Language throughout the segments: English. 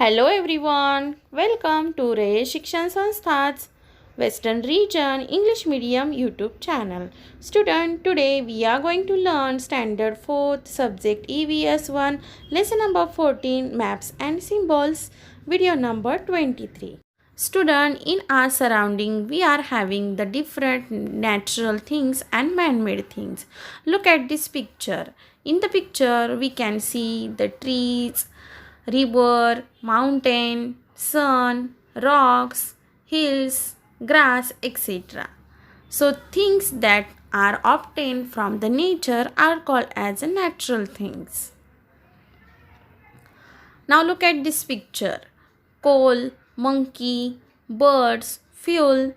Hello everyone, welcome to Ray Shikshan Sanstha's Western Region English Medium YouTube channel. Student, today we are going to learn Standard 4th Subject EVS 1 Lesson number 14 Maps and Symbols Video number 23. Student, in our surrounding we are having the different natural things and man-made things. Look at this picture. In the picture we can see the trees, river, mountain, sun, rocks, hills, grass, etc. So things that are obtained from the nature are called as natural things. Now look at this picture. Coal, monkey, birds, fuel,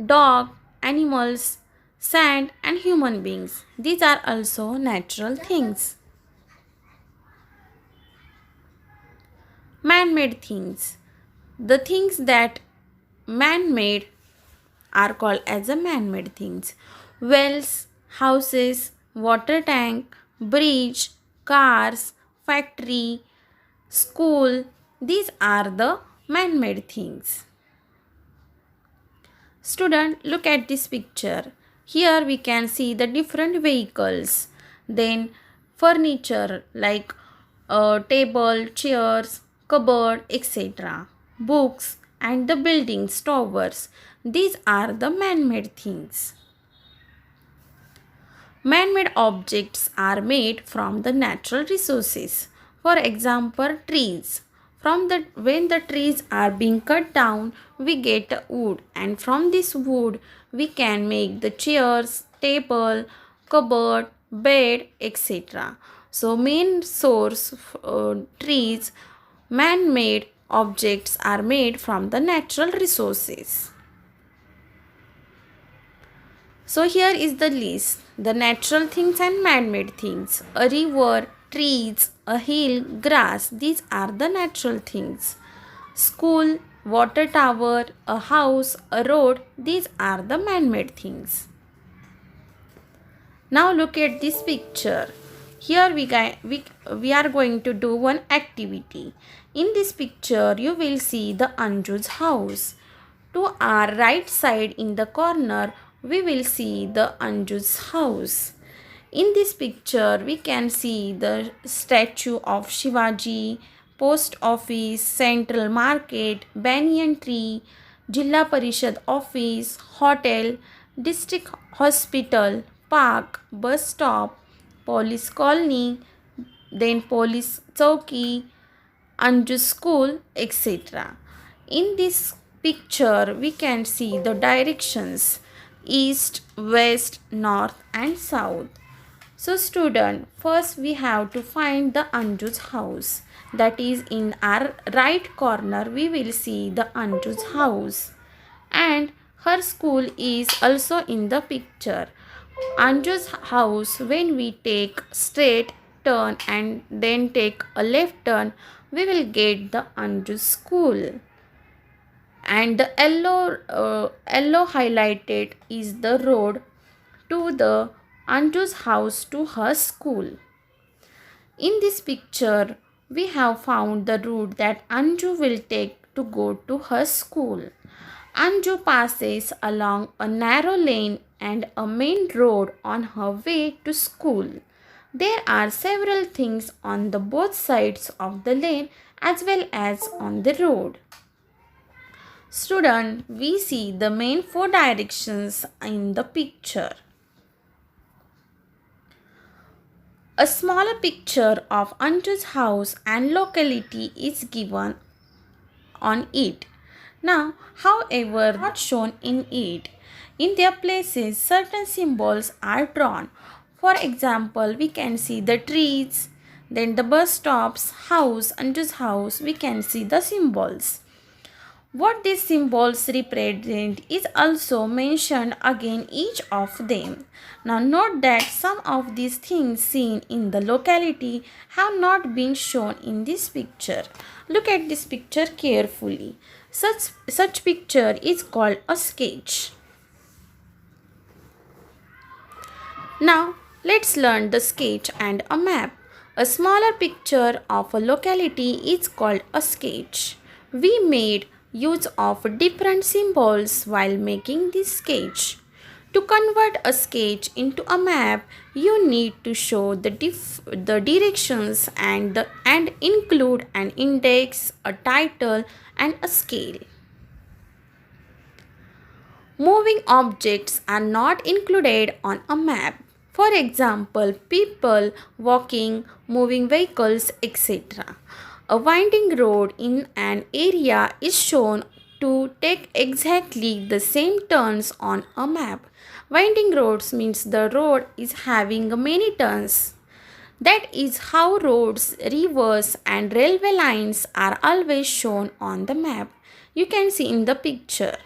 dog, animals, sand and human beings. These are also natural things. Man-made things. The things that man-made are called as a man-made things. Wells, houses, water tank, bridge, cars, factory, school. These are the man-made things. Student, look at this picture. Here we can see the different vehicles. Then furniture like table, chairs, cupboard, etc. Books and the buildings, towers. These are the man-made things. Man-made objects are made from the natural resources. For example, trees. When the trees are being cut down, we get wood, and from this wood we can make the chairs, table, cupboard, bed, etc. So main source trees, man-made objects are made from the natural resources. So here is the list. The natural things and man-made things. A river, trees, a hill, grass. These are the natural things. School, water tower, a house, a road. These are the man-made things. Now look at this picture. Here we are going to do one activity. In this picture you will see the Anju's house. To our right side in the corner we will see the Anju's house. In this picture we can see the statue of Shivaji, post office, central market, banyan tree, Jilla Parishad office, hotel, district hospital, park, bus stop, police colony, then police chowki, Anju school, etc. In this picture we can see the directions east, west, north and south. So student, first we have to find the Anju's house. That is in our right corner we will see the Anju's house. And her school is also in the picture. Anju's house, when we take straight turn and then take a left turn, we will get the Anju's school. And the yellow highlighted is the road to the Anju's house to her school. In this picture, we have found the route that Anju will take to go to her school. Anju passes along a narrow lane and a main road on her way to school. There are several things on the both sides of the lane as well as on the road. Student, we see the main four directions in the picture. A smaller picture of Anju's house and locality is given on it. Now, however, not shown in it. In their places, certain symbols are drawn. For example, we can see the trees, then the bus stops, house, Anju's house, we can see the symbols. What these symbols represent is also mentioned again each of them. Now note that some of these things seen in the locality have not been shown in this picture. Look at this picture carefully. Such picture is called a sketch. Now let's learn the sketch and a map. A smaller picture of a locality is called a sketch. We made use of different symbols while making this sketch. To convert a sketch into a map, you need to show the directions and include an index, a title, and a scale. Moving objects are not included on a map. For example, people, walking, moving vehicles, etc. A winding road in an area is shown to take exactly the same turns on a map. Winding roads means the road is having many turns. That is how roads, rivers, and railway lines are always shown on the map. You can see in the picture.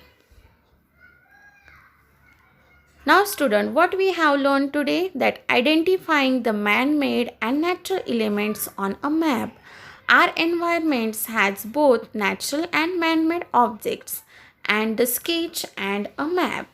Now student, what we have learned today, that identifying the man-made and natural elements on a map. Our environments has both natural and man-made objects and the sketch and a map.